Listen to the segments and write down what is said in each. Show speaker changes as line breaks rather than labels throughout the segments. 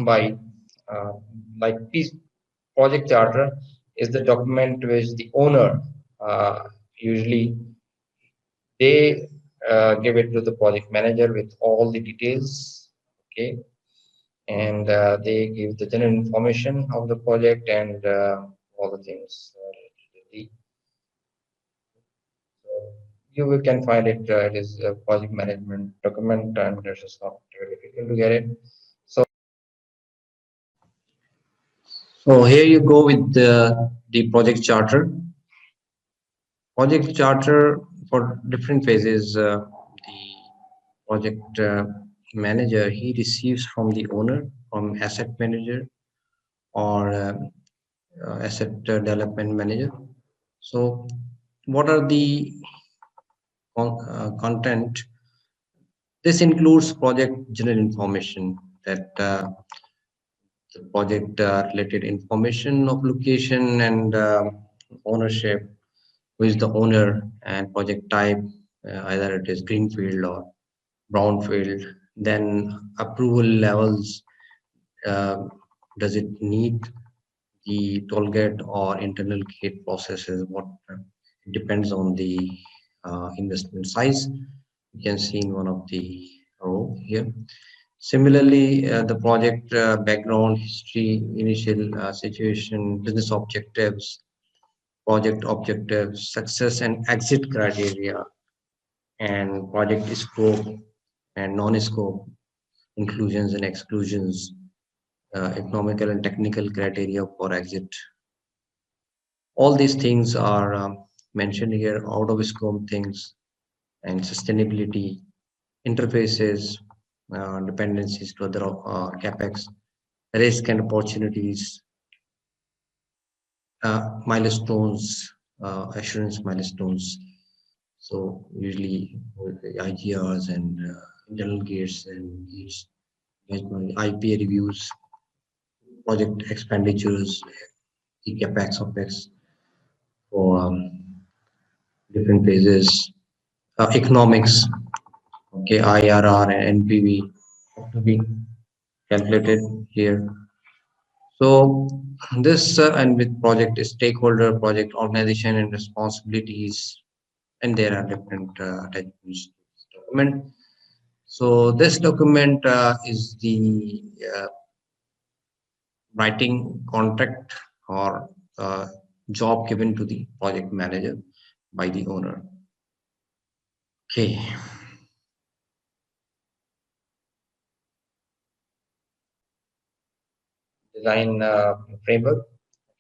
by uh, like peace project charter is the document which the owner usually they give it to the project manager with all the details. Okay, and they give the general information of the project and all the things related to the you can find it. It is a project management document, and it's not very difficult to get it. So, so here you go with the project charter. Project charter for different phases. The project manager he receives from the owner, from asset manager or asset development manager. So, what are the content? This includes project general information that the project related information of location and ownership, who is the owner and project type, either it is greenfield or brownfield. Then approval levels, uh, does it need the toll gate or internal gate processes? What it depends on the investment size. You can see in one of the row here. Similarly, the project background, history, initial situation, business objectives, project objectives, success and exit criteria, and project scope and non-scope, inclusions and exclusions, economical and technical criteria for exit. All these things are mentioned here, out of scope things and sustainability, interfaces, dependencies to other capex, risk and opportunities, milestones, assurance milestones. So usually with the IGRs and internal gates and gates, IPA reviews, project expenditures, the capex, opex for different phases, economics, okay, IRR and NPV have to be calculated here. So this and with project stakeholder, project organization and responsibilities, and there are different attachments to this document. So this document is the writing contract or job given to the project manager by the owner. Okay, design framework.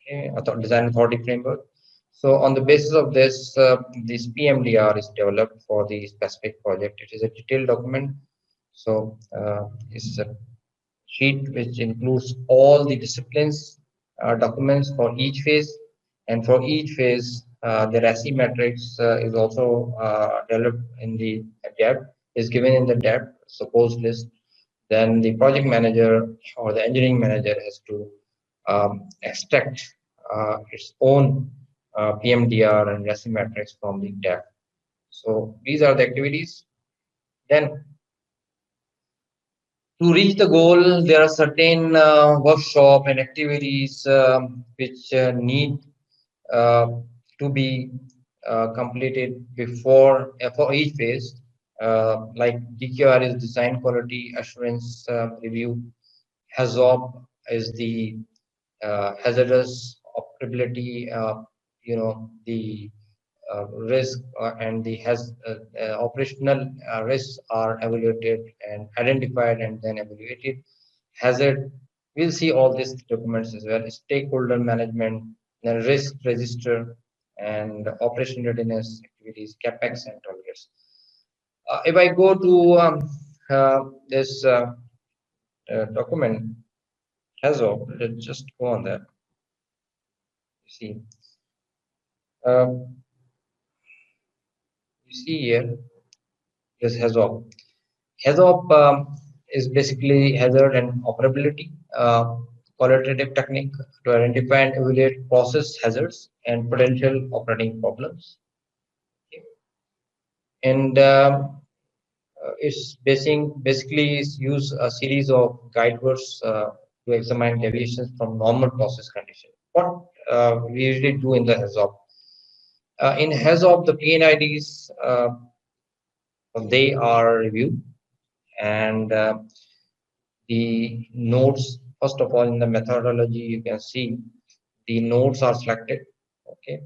Okay, design authority framework. So on the basis of this, this PMDR is developed for the specific project. It is a detailed document. So it's a sheet which includes all the disciplines documents for each phase, and for each phase the RACI matrix is also developed in the depth, is given in the depth suppose list. Then the project manager or the engineering manager has to extract its own PMDR and RACI matrix from the depth. So these are the activities. Then to reach the goal, there are certain workshop and activities which need uh, to be completed before for each phase. Like DQR is design quality assurance review. HAZOP is the hazardous operability. The risk and the has operational risks are evaluated and identified and then evaluated. Hazard, we'll see all these documents as well. Stakeholder management, then risk register, and operation readiness activities, capex and targets. If I go to this document, HAZOP, let's just go on there. See, um, you see here, this HAZOP. HAZOP is basically hazard and operability, qualitative technique to identify and evaluate process hazards and potential operating problems. Okay. And it's basically use a series of guidewords to examine deviations from normal process condition. What we usually do in the HAZOP. In HAZOP, the PNIDs, they are reviewed, and the nodes, first of all, in the methodology, you can see the nodes are selected, okay,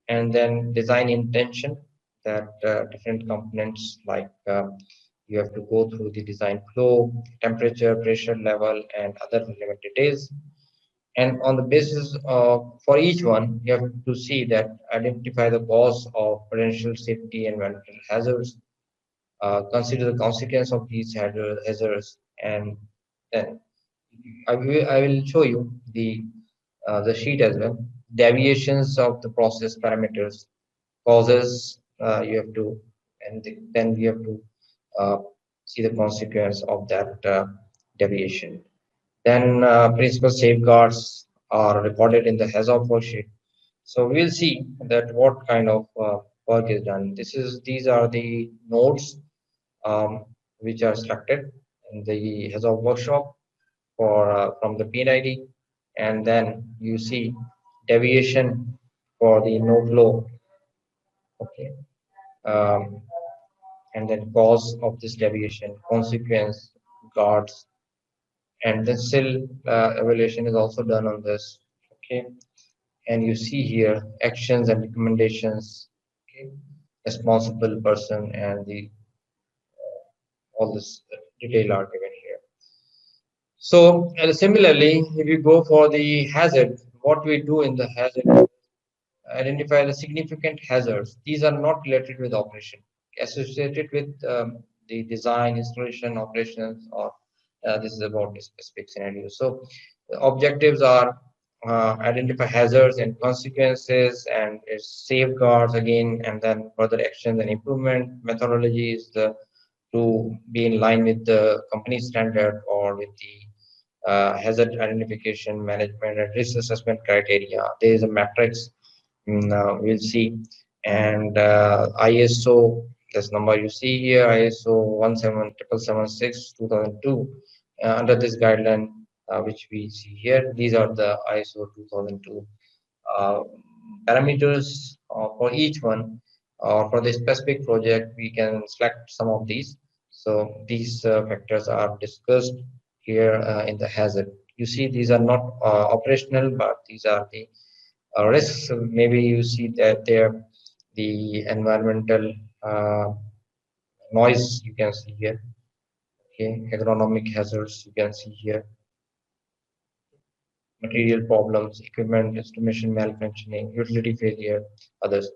and then design intention, that different components like you have to go through the design flow, temperature, pressure level, and other relevant details. And on the basis of for each one, you have to see that identify the cause of potential safety and environmental hazards, consider the consequence of these hazards, and then I will show you the sheet as well. Deviations of the process parameters, causes, you have to, and then you have to uh, see the consequence of that deviation. Then principal safeguards are recorded in the HAZOP worksheet. So we'll see that what kind of work is done. These are the nodes which are selected in the HAZOP workshop for from the PNID, and then you see deviation for the no flow, okay, um, and then cause of this deviation, consequence, guards, and then still evaluation is also done on this, okay. And you see here actions and recommendations, okay, responsible person, and the all this detail are given here. So similarly, if you go for the hazard, what we do in the hazard, identify the significant hazards. These are not related with operation, associated with the design, installation, operations, or this is about a specific scenario. So the objectives are identify hazards and consequences and safeguards again, and then further actions and improvement methodologies to be in line with the company standard or with the hazard identification management and risk assessment criteria. There is a matrix, we'll see, and ISO, this number you see here, ISO 17776 2002, under this guideline, which we see here, these are the ISO 2002 uh, parameters for each one. For the specific project, we can select some of these. So these factors are discussed here in the hazard. You see, these are not operational, but these are the risks. Maybe you see that there the environmental noise you can see here. Okay, agronomic hazards you can see here. Material problems, equipment estimation malfunctioning, utility failure, others.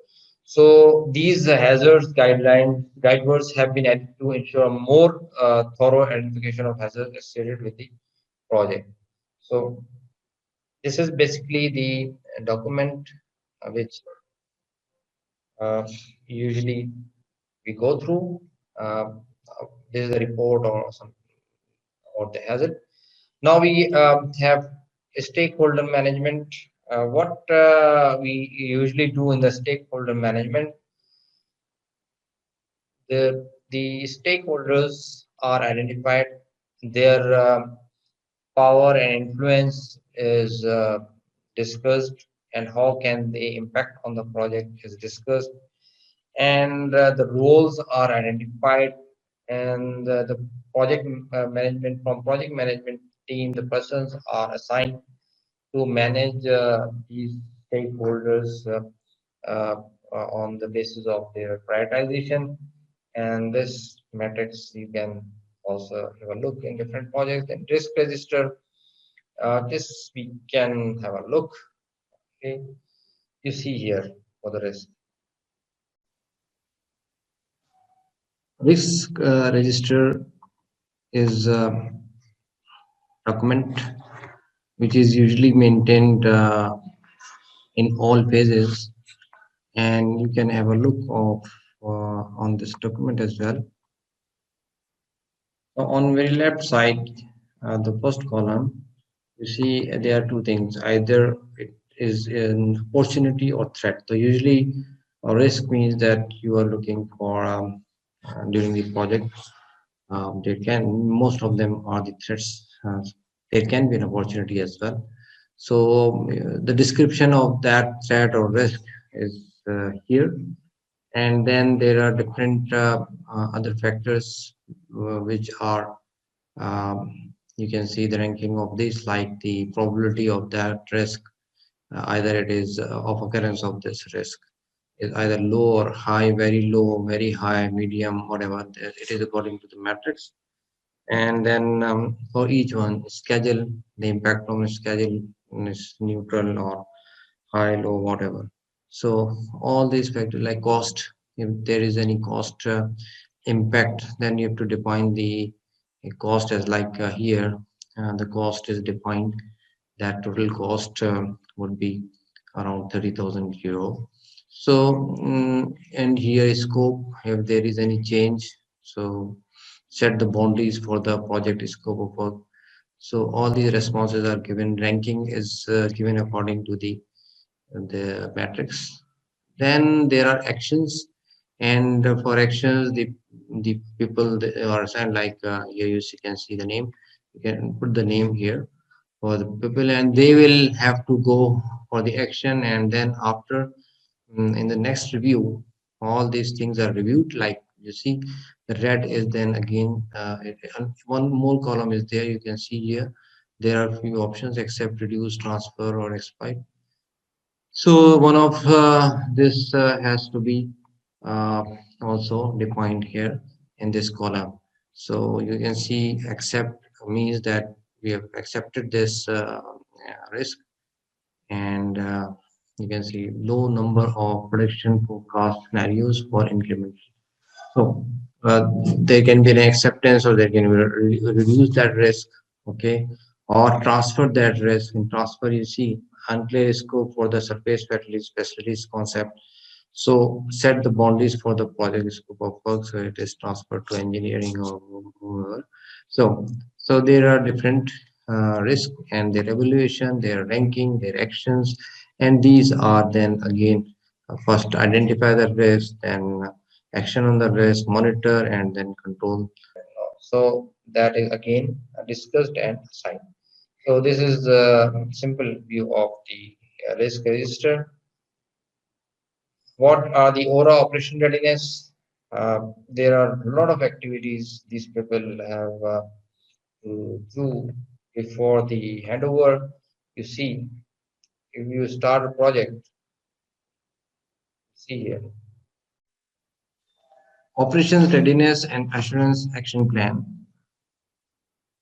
So these hazards guidewords have been added to ensure a more thorough identification of hazards associated with the project. So this is basically the document which usually we go through. Uh, this is a report or some or the hazard. Now we have stakeholder management. What we usually do in the stakeholder management, the stakeholders are identified. Their power and influence is discussed, and how can they impact on the project is discussed, and the roles are identified, and the project management from project management team, the persons are assigned to manage these stakeholders uh, on the basis of their prioritization. And this matrix you can also have a look in different projects. And risk register, this we can have a look, okay. You see here for the risk register is a document which is usually maintained in all phases, and you can have a look of on this document as well. So on very left side, the first column, you see there are two things: either it is an opportunity or threat. So usually a risk means that you are looking for during the project. They can, most of them are the threats there can be an opportunity as well. So the description of that threat or risk is here, and then there are different other factors which are you can see the ranking of this, like the probability of that risk, either it is of occurrence of this risk is either low or high, very low, very high, medium, whatever. It is according to the matrix. And then for each one, schedule, the impact on the schedule is neutral or high, low, whatever. So all these factors like cost, if there is any cost impact, then you have to define the cost as like here, the cost is defined that total cost would be around 30,000 euro. So, and here is scope, if there is any change, so set the boundaries for the project scope of work. So all these responses are given. Ranking is given according to the matrix. Then there are actions, and for actions, the people that are assigned, like here you can see the name. You can put the name here for the people, and they will have to go for the action. And then after, in the next review, all these things are reviewed. Like you see, the red is then again one more column is there. You can see here there are few options: accept, reduce, transfer, or expire. So one of this has to be uh, also defined here in this column. So you can see accept means that we have accepted this risk, and you can see low number of prediction forecast scenarios for increment. So there can be an acceptance, or there can be reduce that risk, okay, or transfer that risk. In transfer, you see unclear scope for the surface facilities concept. So set the boundaries for the project scope of work, so it is transferred to engineering or whoever. So there are different risk and their evaluation, their ranking, their actions, and these are then again first identify the risk, then action on the risk, monitor, and then control. So that is again discussed and assigned. So this is the simple view of the risk register. What are the ORA operation readiness? There are a lot of activities these people have to do before the handover. You see, if you start a project, see here, operations readiness and assurance action plan.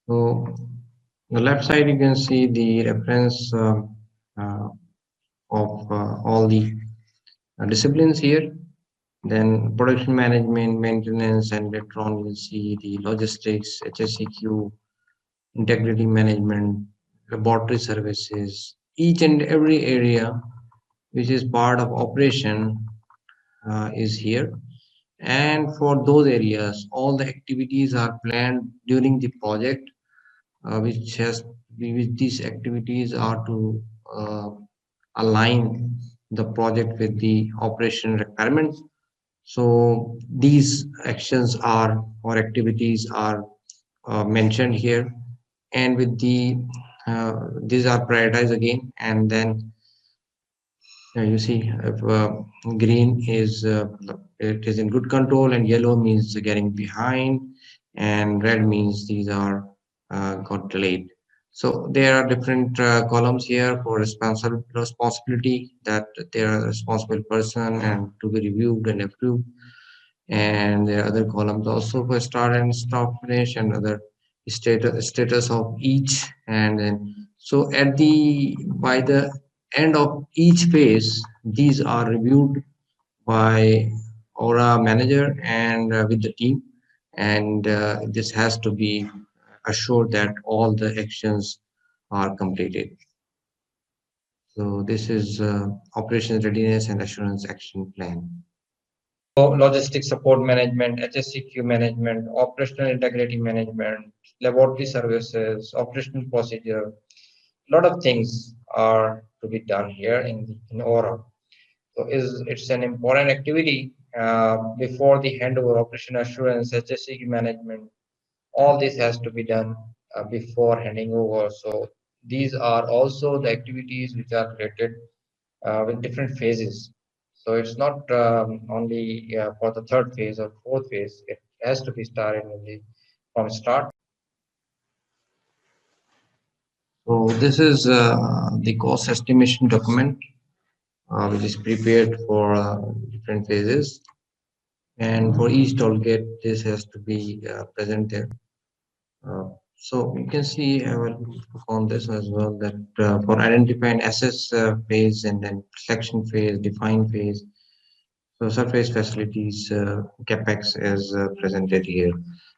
So on the left side, you can see the reference uh, of all the disciplines here. Then production management, maintenance, and later on you'll see the logistics, HSEQ, integrity management, laboratory services. Each and every area which is part of operation is here. And for those areas, all the activities are planned during the project, which these activities are to align the project with the operation requirements. So these actions are or activities are mentioned here, and with the these are prioritized again, and then you see if green is it is in good control, and yellow means getting behind, and red means these are got delayed. So there are different columns here for responsibility, that there are a responsible person and to be reviewed and approved, and there are other columns also for start and stop finish and other status of each. And then so at the by the end of each phase, these are reviewed by aura manager and with the team, and this has to be assured that all the actions are completed. So this is operations readiness and assurance action plan. So logistics support management, HSCQ management, operational integrity management, laboratory services, operational procedure. A lot of things are to be done here in Aura. So it's an important activity before the handover, operation assurance, HSCQ management. All this has to be done
before handing over. So these are also the activities which are related with different phases. So it's not only for the third phase or fourth phase. It has to be started from start.
So this is the cost estimation document, which is prepared for different phases. And for each toll gate, this has to be presented. So you can see I will look on this as well, that for identifying assess phase and then selection phase, define phase. So surface facilities capex is presented here.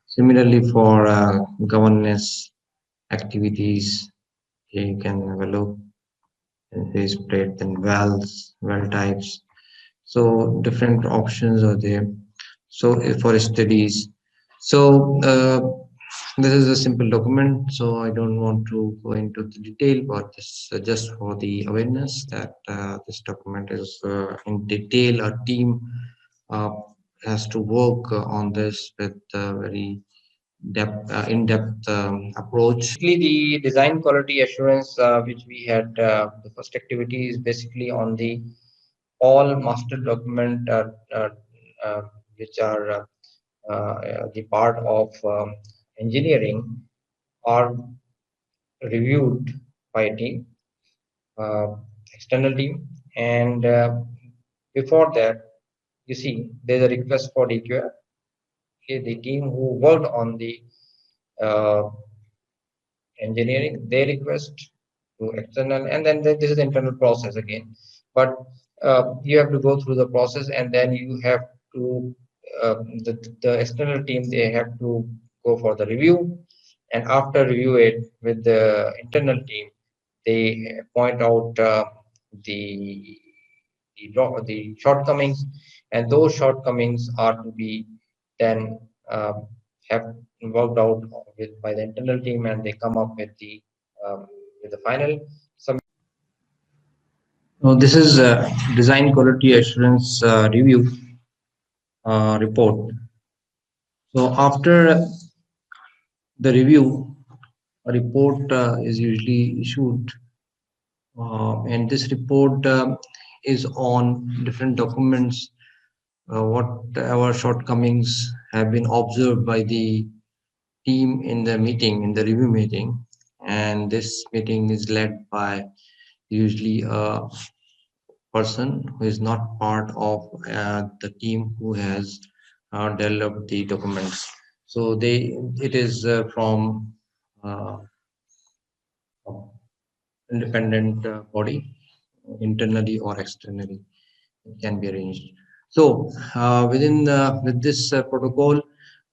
Similarly, for governance activities, here you can have a look and phase plate and valves, well types. So different options are there. So for studies, so this is a simple document, so I don't want to go into the detail, but this just for the awareness that this document is in detail. A team uh, has to work on this with very in-depth approach.
Basically, the design quality assurance, which we had, the first activity is basically on the all master document uh, which are the part of engineering are reviewed by a team, uh, external team, and before that, you see, there's a request for DQR. Okay, the team who worked on the uh, engineering, they request to external, and then this is the internal process again. But you have to go through the process, and then you have to the external team, they have to go for the review, and after review it with the internal team, they point out the the shortcomings, and those shortcomings are to be then have worked out with by the internal team, and they come up with the final.
So this is design quality assurance review report. So after the review, a report is usually issued, and this report is on different documents, what our shortcomings have been observed by the team in the meeting, in the review meeting, and this meeting is led by usually a person who is not part of the team who has developed the documents. So it is from uh, independent body, internally or externally, it can be arranged. So with this protocol,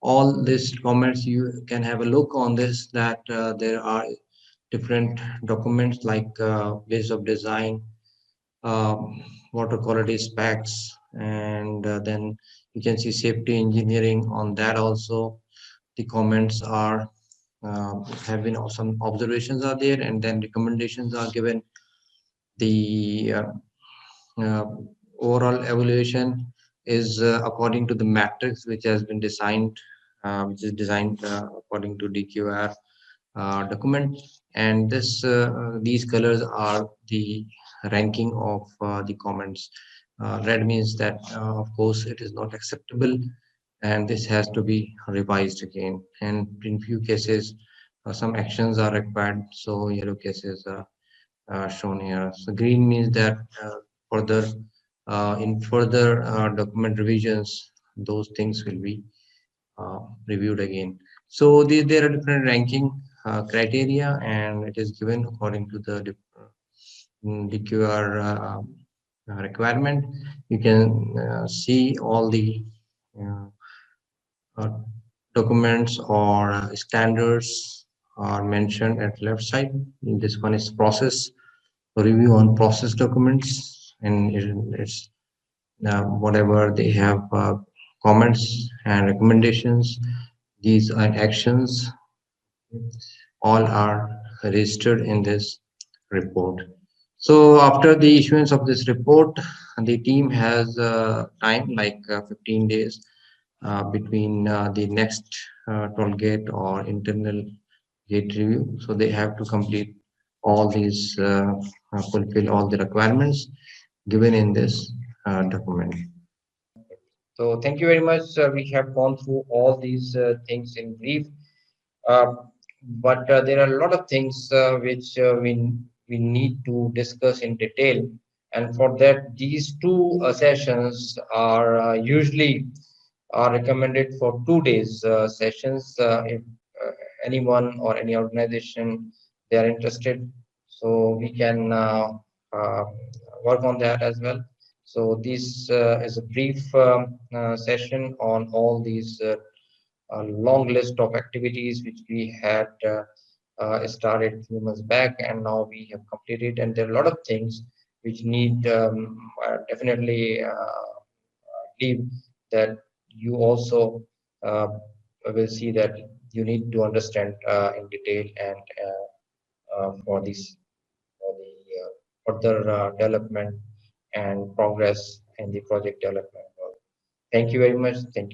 all these comments, you can have a look on this, that there are different documents like base of design, um, water quality specs, and then you can see safety engineering on that also. The comments are have been some observations are there, and then recommendations are given. The uh, overall evaluation is according to the matrix which has been designed, which is designed according to DQR document, and these colors are the ranking of the comments. Red means that of course it is not acceptable, and this has to be revised again. And in few cases, some actions are required. So yellow cases are shown here. So green means that further in further document revisions, those things will be uh, reviewed again. So there are different ranking criteria, and it is given according to the DQR requirement. You can see all the uh, uh, documents or standards are mentioned at left side. This one is process review on process documents, and it's whatever they have comments and recommendations. These are actions, all are registered in this report. So after the issuance of this report, the team has time like 15 days between the next toll gate or internal gate review. So they have to complete all these, fulfill all the requirements given in this document.
So thank you very much. We have gone through all these things in brief. Uh, but there are a lot of things which we need to discuss in detail, and for that, these two sessions are usually are recommended for 2 days sessions. If anyone or any organization they are interested, so we can uh, work on that as well. So this is a brief session on all these a long list of activities which we had started a few months back, and now we have completed. And there are a lot of things which need definitely leave that you also uh, will see that you need to understand in detail, and for this for the further development and progress in the project development. Thank you very much. Thank you.